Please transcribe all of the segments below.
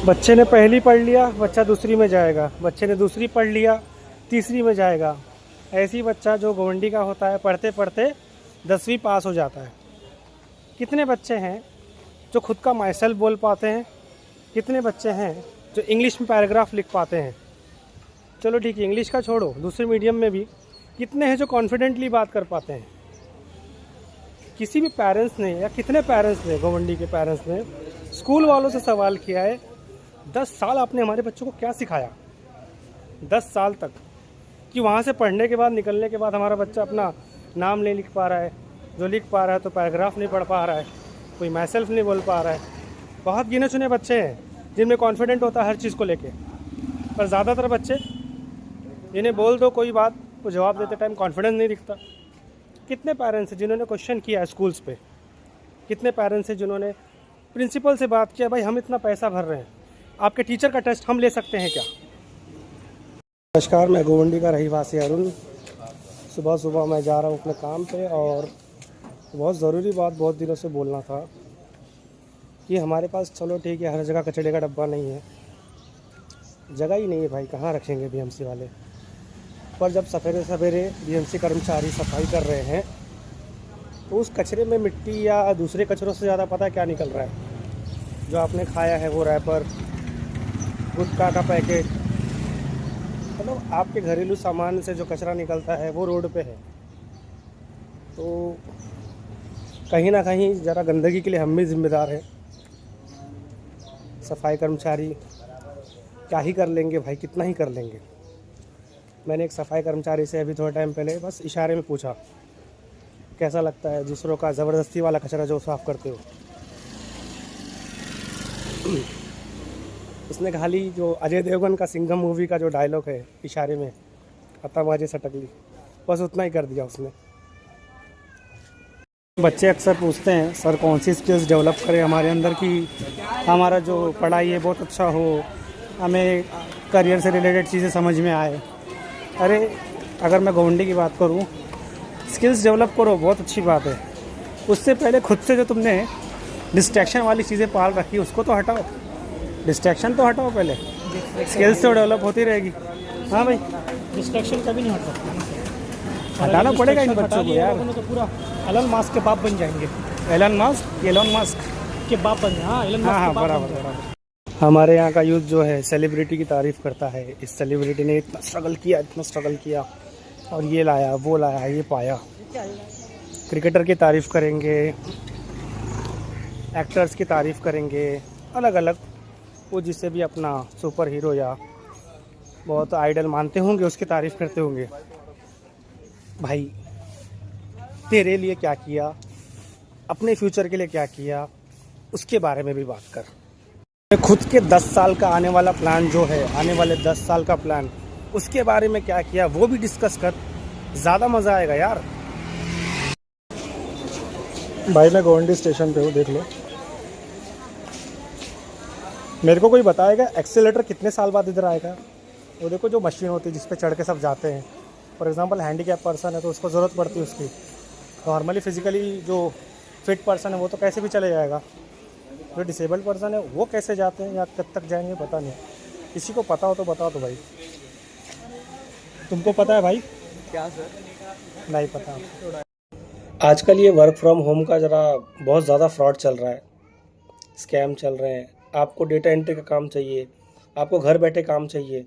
बच्चे ने पहली पढ़ लिया, बच्चा दूसरी में जाएगा। बच्चे ने दूसरी पढ़ लिया, तीसरी में जाएगा। ऐसे ही बच्चा जो घमंडी का होता है, पढ़ते पढ़ते 10वीं पास हो जाता है। कितने बच्चे हैं जो खुद का माई सेल्फ बोल पाते हैं? कितने बच्चे हैं जो इंग्लिश में पैराग्राफ लिख पाते हैं? चलो ठीक है, इंग्लिश का छोड़ो, दूसरे मीडियम में भी कितने हैं जो कॉन्फिडेंटली बात कर पाते हैं? किसी भी पेरेंट्स ने या कितने पेरेंट्स ने, घमंडी के पेरेंट्स ने स्कूल वालों से सवाल किया है 10 साल आपने हमारे बच्चों को क्या सिखाया? 10 साल तक कि वहाँ से पढ़ने के बाद, निकलने के बाद हमारा बच्चा अपना नाम नहीं लिख पा रहा है, जो लिख पा रहा है तो पैराग्राफ नहीं पढ़ पा रहा है, कोई माई सेल्फ नहीं बोल पा रहा है। बहुत गिने चुने बच्चे हैं जिनमें कॉन्फिडेंट होता है हर चीज़ को लेके, पर ज़्यादातर बच्चे जिन्हें बोल दो कोई बात, वो जवाब देते टाइम कॉन्फिडेंस नहीं दिखता। कितने पेरेंट्स हैं जिन्होंने क्वेश्चन किया है स्कूल्स पे? कितने पेरेंट्स हैं जिन्होंने प्रिंसिपल से बात किया, भाई हम इतना पैसा भर रहे हैं, आपके टीचर का टेस्ट हम ले सकते हैं क्या? नमस्कार, मैं गोवंडी का रहीवासी अरुण। सुबह सुबह मैं जा रहा हूँ अपने काम पे और बहुत ज़रूरी बात बहुत दिनों से बोलना था कि हमारे पास, चलो ठीक है, हर जगह कचरे का डब्बा नहीं है, जगह ही नहीं है भाई, कहाँ रखेंगे बीएमसी वाले। पर जब सवेरे सवेरे बीएमसी कर्मचारी सफाई कर रहे हैं तो उस कचरे में मिट्टी या दूसरे कचरों से ज़्यादा पता क्या निकल रहा है? जो आपने खाया है वो रैपर, गुटखा का पैकेट, मतलब आपके घरेलू सामान से जो कचरा निकलता है वो रोड पे है। तो कहीं ना कहीं ज़रा गंदगी के लिए हम भी जिम्मेदार हैं। सफाई कर्मचारी क्या ही कर लेंगे भाई, कितना ही कर लेंगे। मैंने एक सफाई कर्मचारी से अभी थोड़ा टाइम पहले बस इशारे में पूछा, कैसा लगता है दूसरों का ज़बरदस्ती वाला कचरा जो साफ़ करते हो? उसने खाली जो अजय देवगन का सिंघम मूवी का जो डायलॉग है, इशारे में खत्म बाजी सटक ली, बस उतना ही कर दिया उसने। बच्चे अक्सर पूछते हैं सर कौन सी स्किल्स डेवलप करें हमारे अंदर कि हमारा जो पढ़ाई है बहुत अच्छा हो, हमें करियर से रिलेटेड चीज़ें समझ में आए। अरे अगर मैं घमंडी की बात करूं, स्किल्स डेवलप करो, बहुत अच्छी बात है। उससे पहले खुद से जो तुमने डिस्ट्रैक्शन वाली चीज़ें पाल रखी उसको तो हटाओ, डिस्ट्रैक्शन तो हटाओ पहले, स्किल्स तो डेवलप होती रहेगी। हाँ भाई, डिस्ट्रैक्शन कभी नहीं हट सकता, हटाना पड़ेगा इन बच्चों को यार। तो पूरा एलन मास्क के बाप बन जाएंगे। एलन मास्क के बाप बन जाए। हाँ, एलन मास्क हाँ के बाप बराबर बन जाए। बराबर। हमारे यहाँ का यूथ जो है सेलिब्रिटी की तारीफ़ करता है, इस सेलिब्रिटी ने इतना स्ट्रगल किया और ये लाया वो लाया ये पाया। क्रिकेटर की तारीफ़ करेंगे, एक्टर्स की तारीफ़ करेंगे, अलग अलग, वो जिससे भी अपना सुपर हीरो या बहुत आइडल मानते होंगे उसकी तारीफ़ करते होंगे। भाई तेरे लिए क्या किया, अपने फ्यूचर के लिए क्या किया, उसके बारे में भी बात कर। खुद के 10 साल का आने वाला प्लान जो है, आने वाले 10 साल का प्लान, उसके बारे में क्या किया वो भी डिस्कस कर, ज़्यादा मज़ा आएगा यार। भाई मैं गोवंडी स्टेशन पे हूँ, देख लो। मेरे को कोई बताएगा एक्सीलेटर कितने साल बाद इधर आएगा? वो देखो जो मशीन होती है जिस पे चढ़ के सब जाते हैं, फॉर एग्जांपल हैंडीकैप पर्सन है तो उसको ज़रूरत पड़ती है उसकी। नॉर्मली फिजिकली जो फिट पर्सन है वो तो कैसे भी चले जाएगा, जो डिसेबल्ड पर्सन है वो कैसे जाते हैं या कब तक जाएंगे पता नहीं। किसी को पता हो तो बताओ। तो भाई तुमको पता है भाई? क्या सर? नहीं पता। आजकल ये वर्क फ्रॉम होम का ज़रा बहुत ज़्यादा फ्रॉड चल रहा है, स्कैम चल रहे हैं। आपको डेटा एंट्री का काम चाहिए, आपको घर बैठे काम चाहिए,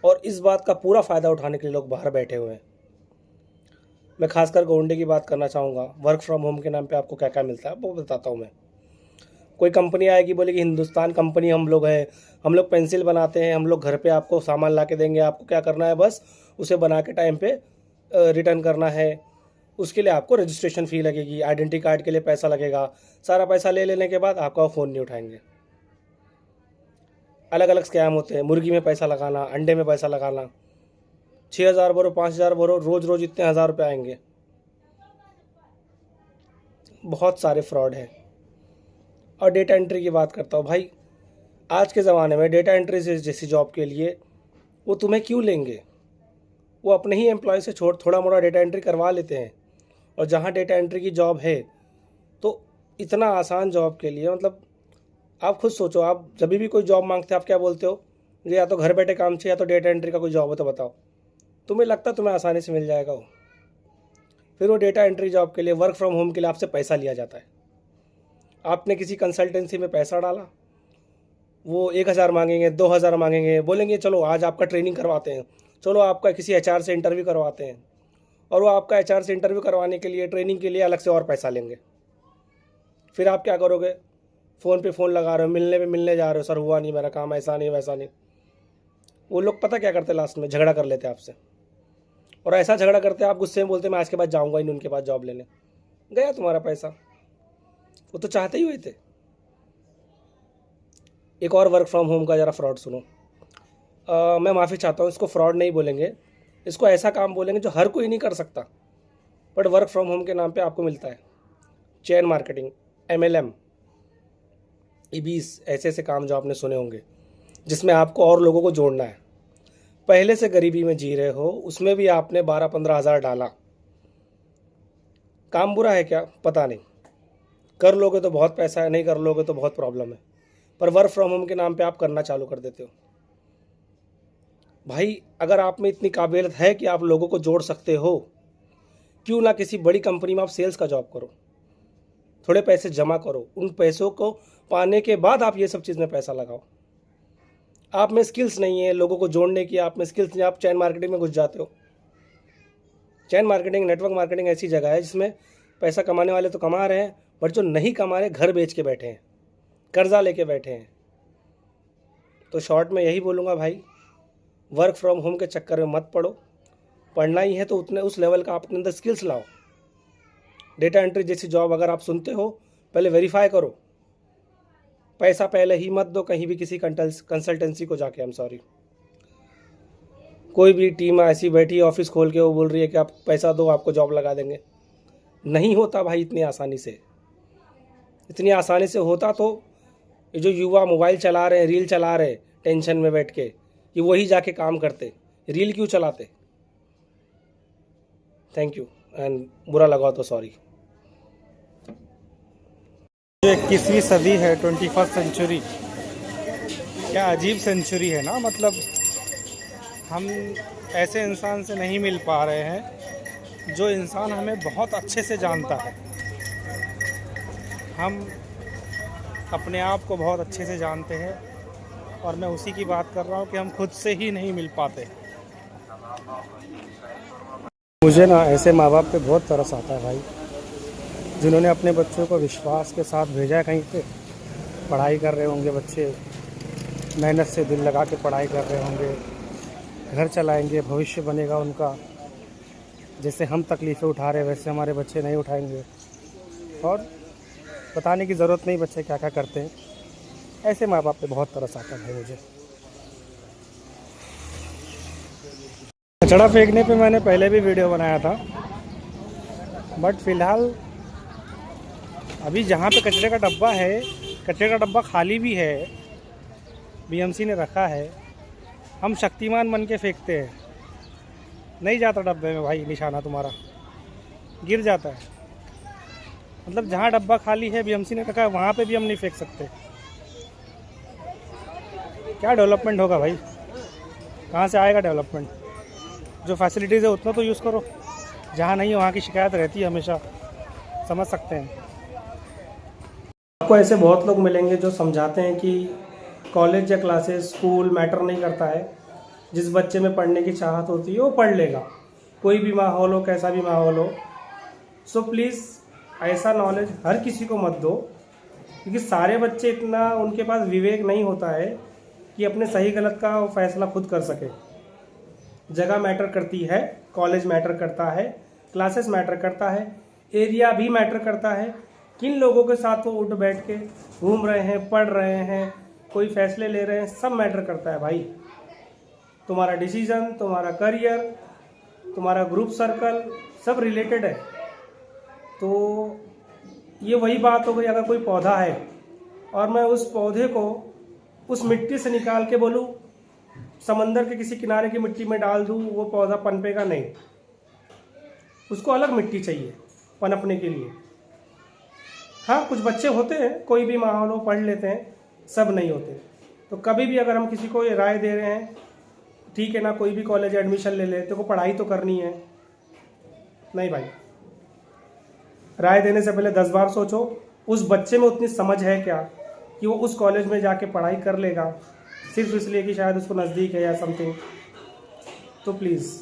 और इस बात का पूरा फ़ायदा उठाने के लिए लोग बाहर बैठे हुए हैं। मैं खासकर गोवंडी की बात करना चाहूँगा। वर्क फ्रॉम होम के नाम पे आपको क्या क्या मिलता है वो बताता हूँ मैं। कोई कंपनी आएगी, बोलेगी हिंदुस्तान कंपनी हम लोग हैं, हम लोग पेंसिल बनाते हैं, हम लोग घर पे आपको सामान ला के देंगे, आपको क्या करना है बस उसे बना के टाइम पे रिटर्न करना है। उसके लिए आपको रजिस्ट्रेशन फ़ी लगेगी, आइडेंटिटी कार्ड के लिए पैसा लगेगा। सारा पैसा ले लेने के बाद आपका वो फ़ोन नहीं उठाएंगे। अलग अलग स्कैम होते हैं, मुर्गी में पैसा लगाना, अंडे में पैसा लगाना, 6,000 भरो, 5,000 भरो, रोज़ रोज़ इतने हज़ार रुपये आएंगे। बहुत सारे फ्रॉड हैं। और डेटा एंट्री की बात करता हूँ भाई, आज के ज़माने में डेटा एंट्री जैसी जॉब के लिए वो तुम्हें क्यों लेंगे? वो अपने ही एम्प्लॉय से थोड़ा मोड़ा डेटा एंट्री करवा लेते हैं। और जहाँ डेटा एंट्री की जॉब है तो इतना आसान जॉब के लिए, मतलब आप खुद सोचो, आप जब भी कोई जॉब मांगते हो आप क्या बोलते हो, मुझे या तो घर बैठे काम चाहिए या तो डेटा एंट्री का कोई जॉब हो तो बताओ। तुम्हें लगता तुम्हें आसानी से मिल जाएगा वो। फिर वो डेटा एंट्री जॉब के लिए, वर्क फ्रॉम होम के लिए आपसे पैसा लिया जाता है। आपने किसी कंसल्टेंसी में पैसा डाला, वो 1,000 मांगेंगे, 2,000 मांगेंगे, बोलेंगे चलो आज आपका ट्रेनिंग करवाते हैं, चलो आपका किसी HR से इंटरव्यू करवाते हैं, और वो आपका HR से इंटरव्यू करवाने के लिए, ट्रेनिंग के लिए अलग से और पैसा लेंगे। फिर आप क्या करोगे, फ़ोन पे फ़ोन लगा रहे हो, मिलने पे मिलने जा रहे हो, सर हुआ नहीं मेरा काम, ऐसा नहीं वैसा नहीं। वो लोग पता क्या करते, लास्ट में झगड़ा कर लेते आपसे, और ऐसा झगड़ा करते आप गुस्से में बोलते मैं आज के बाद जाऊँगा ही नहीं उनके पास जॉब लेने। गया तुम्हारा पैसा। वो तो चाहते ही हुए थे। एक और वर्क फ्रॉम होम का ज़रा फ्रॉड सुनो। मैं माफ़ी चाहता हूँ, इसको फ्रॉड नहीं बोलेंगे, इसको ऐसा काम बोलेंगे जो हर कोई नहीं कर सकता, बट वर्क फ्रॉम होम के नाम पे आपको मिलता है। चेन मार्केटिंग, MLM, EBS, ऐसे ऐसे काम जो आपने सुने होंगे, जिसमें आपको और लोगों को जोड़ना है। पहले से गरीबी में जी रहे हो, उसमें भी आपने 12-15 हज़ार डाला। काम बुरा है क्या, पता नहीं, कर लोगे तो बहुत पैसा है, नहीं कर लोगे तो बहुत प्रॉब्लम है, पर वर्क फ्रॉम होम के नाम पे आप करना चालू कर देते हो। भाई अगर आप में इतनी काबिलियत है कि आप लोगों को जोड़ सकते हो, क्यों ना किसी बड़ी कंपनी में आप सेल्स का जॉब करो, थोड़े पैसे जमा करो, उन पैसों को पाने के बाद आप ये सब चीज़ में पैसा लगाओ। आप में स्किल्स नहीं है लोगों को जोड़ने की, आप में स्किल्स नहीं, आप चैन मार्केटिंग में घुस जाते हो। चैन मार्केटिंग, नेटवर्क मार्केटिंग ऐसी जगह है जिसमें पैसा कमाने वाले तो कमा रहे हैं, बट जो नहीं कमा रहे घर बेच के बैठे हैं, कर्जा लेके बैठे हैं। तो शॉर्ट में यही बोलूँगा भाई, वर्क फ्रॉम होम के चक्कर में मत पड़ो। पढ़ना ही है तो उतने उस लेवल का आप अपने अंदर स्किल्स लाओ। डेटा एंट्री जैसी जॉब अगर आप सुनते हो, पहले वेरीफाई करो, पैसा पहले ही मत दो कहीं भी किसी कंसल्टेंसी को जाके। कोई भी टीम ऐसी बैठी है ऑफिस खोल के, वो बोल रही है कि आप पैसा दो आपको जॉब लगा देंगे। नहीं होता भाई इतनी आसानी से। इतनी आसानी से होता तो ये जो युवा मोबाइल चला रहे हैं, रील चला रहे हैं टेंशन में बैठ के, ये वही जाके काम करते, रील क्यों चलाते। थैंक यू, एंड बुरा लगा तो सॉरी। जो 21वीं सदी है, 21st सेंचुरी, क्या अजीब सेंचुरी है ना। मतलब हम ऐसे इंसान से नहीं मिल पा रहे हैं जो इंसान हमें बहुत अच्छे से जानता है। हम अपने आप को बहुत अच्छे से जानते हैं, और मैं उसी की बात कर रहा हूँ कि हम खुद से ही नहीं मिल पाते। मुझे ना ऐसे माँ बाप पे बहुत तरस आता है भाई, जिन्होंने अपने बच्चों को विश्वास के साथ भेजा है कहीं पे। पढ़ाई कर रहे होंगे बच्चे, मेहनत से दिल लगा के पढ़ाई कर रहे होंगे, घर चलाएंगे, भविष्य बनेगा उनका। जैसे हम तकलीफ़ें उठा रहे हैं वैसे हमारे बच्चे नहीं उठाएंगे, और बताने की ज़रूरत नहीं बच्चे क्या क्या करते हैं। ऐसे माँ बाप पे बहुत तरस आता है भाई मुझे। कचड़ा फेंकने पे मैंने पहले भी वीडियो बनाया था, बट फ़िलहाल अभी जहाँ पे कचरे का डब्बा है, कचरे का डब्बा खाली भी है, BMC ने रखा है, हम शक्तिमान बन के फेंकते हैं। नहीं जाता डब्बे में भाई, निशाना तुम्हारा गिर जाता है। मतलब जहाँ डब्बा खाली है, BMC ने रखा है, वहाँ पे भी हम नहीं फेंक सकते। क्या डेवलपमेंट होगा भाई, कहाँ से आएगा डेवलपमेंट। जो फैसिलिटीज़ है उतना तो यूज़ करो, जहाँ नहीं है वहाँ की शिकायत रहती है हमेशा, समझ सकते हैं। आपको ऐसे बहुत लोग मिलेंगे जो समझाते हैं कि कॉलेज या क्लासेस, स्कूल मैटर नहीं करता है, जिस बच्चे में पढ़ने की चाहत होती है वो पढ़ लेगा, कोई भी माहौल हो, कैसा भी माहौल हो। सो प्लीज़ ऐसा नॉलेज हर किसी को मत दो, क्योंकि सारे बच्चे इतना, उनके पास विवेक नहीं होता है कि अपने सही गलत का फैसला खुद कर सके। जगह मैटर करती है, कॉलेज मैटर करता है, क्लासेस मैटर करता है, एरिया भी मैटर करता है, किन लोगों के साथ वो उठ बैठ के घूम रहे हैं, पढ़ रहे हैं, कोई फैसले ले रहे हैं, सब मैटर करता है भाई। तुम्हारा डिसीजन, तुम्हारा करियर, तुम्हारा ग्रुप सर्कल, सब रिलेटेड है। तो ये वही बात हो गई, अगर कोई पौधा है और मैं उस पौधे को उस मिट्टी से निकाल के बोलूँ समंदर के किसी किनारे की मिट्टी में डाल दूँ, वो पौधा पनपेगा नहीं, उसको अलग मिट्टी चाहिए पनपने के लिए। हाँ कुछ बच्चे होते हैं, कोई भी माहौल हो पढ़ लेते हैं, सब नहीं होते। तो कभी भी अगर हम किसी को ये राय दे रहे हैं, ठीक है ना, कोई भी कॉलेज एडमिशन ले ले, तो को पढ़ाई तो करनी है। नहीं भाई, राय देने से पहले 10 बार सोचो उस बच्चे में उतनी समझ है क्या कि वो उस कॉलेज में जाके पढ़ाई कर लेगा, सिर्फ इसलिए कि शायद उसको नज़दीक है या समथिंग। तो प्लीज़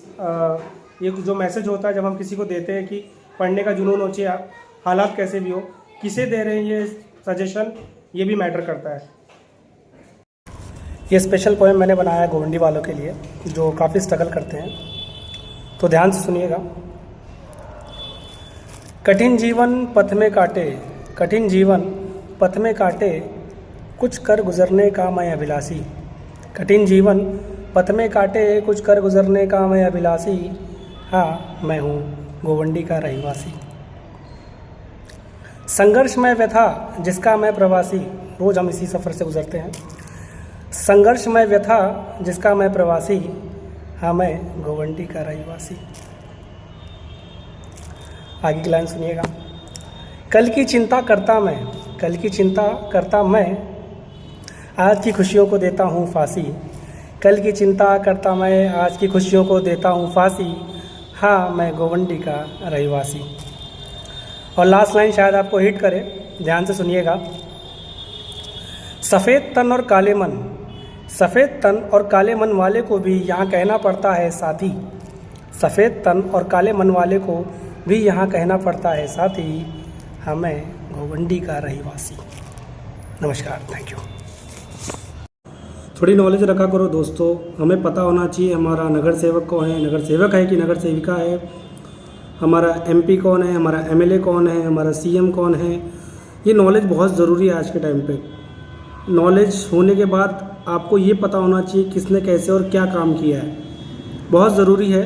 ये जो मैसेज होता है जब हम किसी को देते हैं कि पढ़ने का जुनून हो चाहिए, हालात कैसे भी हो, किसे दे रहे हैं ये सजेशन, ये भी मैटर करता है। ये स्पेशल पोएम मैंने बनाया है गोवंडी वालों के लिए जो काफ़ी स्ट्रगल करते हैं, तो ध्यान से सुनिएगा। कठिन जीवन पथ में काटे, कठिन जीवन पथ में काटे, कुछ कर गुजरने का मैं अभिलाषी। कठिन जीवन पथ में काटे, कुछ कर गुजरने का मैं अभिलाषी। हाँ, मैं हूँ गोवंडी का रहवासी। संघर्ष में व्यथा जिसका मैं प्रवासी, रोज़ हम इसी सफ़र से गुजरते हैं। संघर्ष में व्यथा जिसका मैं प्रवासी, हाँ मैं गोवंडी का रहवासी। आगे की लाइन सुनिएगा। कल की चिंता करता मैं, कल की चिंता करता मैं, आज की खुशियों को देता हूँ फांसी। कल की चिंता करता मैं, आज की खुशियों को देता हूँ फांसी। हाँ, मैं गोवंडी का रहवासी। और लास्ट लाइन शायद आपको हिट करे, ध्यान से सुनिएगा। सफ़ेद तन और काले मन, सफ़ेद तन और काले मन वाले को भी यहाँ कहना पड़ता है साथी। सफ़ेद तन और काले मन वाले को भी यहाँ कहना पड़ता है साथी। हमें गोवंडी का रहवासी। नमस्कार, थैंक यू। थोड़ी नॉलेज रखा करो दोस्तों, हमें पता होना चाहिए हमारा नगर सेवक कौन है, नगर सेवक है कि नगर सेविका है, हमारा एमपी कौन है, हमारा एमएलए कौन है, हमारा सीएम कौन है। ये नॉलेज बहुत ज़रूरी है आज के टाइम पे। नॉलेज होने के बाद आपको ये पता होना चाहिए किसने कैसे और क्या काम किया है, बहुत ज़रूरी है।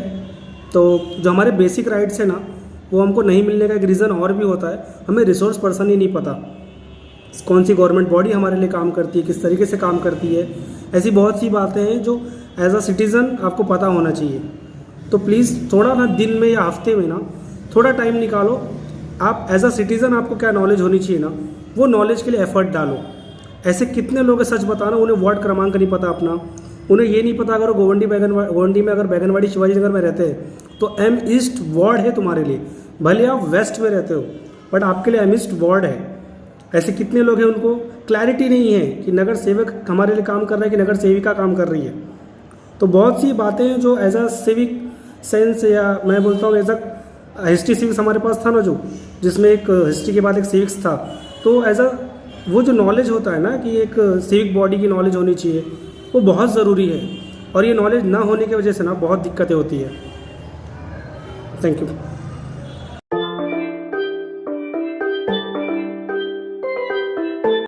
तो जो हमारे बेसिक राइट्स है ना, वो हमको नहीं मिलने का एक रीज़न और भी होता है, हमें रिसोर्स पर्सन ही नहीं पता, कौन सी गवर्नमेंट बॉडी हमारे लिए काम करती है, किस तरीके से काम करती है। ऐसी बहुत सी बातें हैं जो एज अ सिटीज़न आपको पता होना चाहिए। तो प्लीज़ थोड़ा ना दिन में या हफ्ते में ना थोड़ा टाइम निकालो, आप एज अ सिटीज़न आपको क्या नॉलेज होनी चाहिए ना, वो नॉलेज के लिए एफर्ट डालो। ऐसे कितने लोग हैं सच बताना, उन्हें वार्ड क्रमांक नहीं पता अपना, उन्हें ये नहीं पता अगर गोवंडी में अगर बैगनवाड़ी शिवाजी नगर में रहते हैं तो एम ईस्ट वार्ड है तुम्हारे लिए, भले आप वेस्ट में रहते हो बट आपके लिए एम ईस्ट वार्ड है। ऐसे कितने लोग हैं उनको क्लैरिटी नहीं है कि नगर सेवक हमारे लिए काम कर रहा है कि नगर सेविका काम कर रही है। तो बहुत सी बातें हैं जो एज अ सिविक सेंस, या मैं बोलता हूँ एज अ हिस्ट्री सिविक्स हमारे पास था ना, जो जिसमें एक हिस्ट्री के बाद एक सिविक्स था, तो एज अ वो जो नॉलेज होता है ना कि एक सिविक बॉडी की नॉलेज होनी चाहिए, वो बहुत ज़रूरी है। और ये नॉलेज ना होने की वजह से ना बहुत दिक्कतें होती है। Thank you.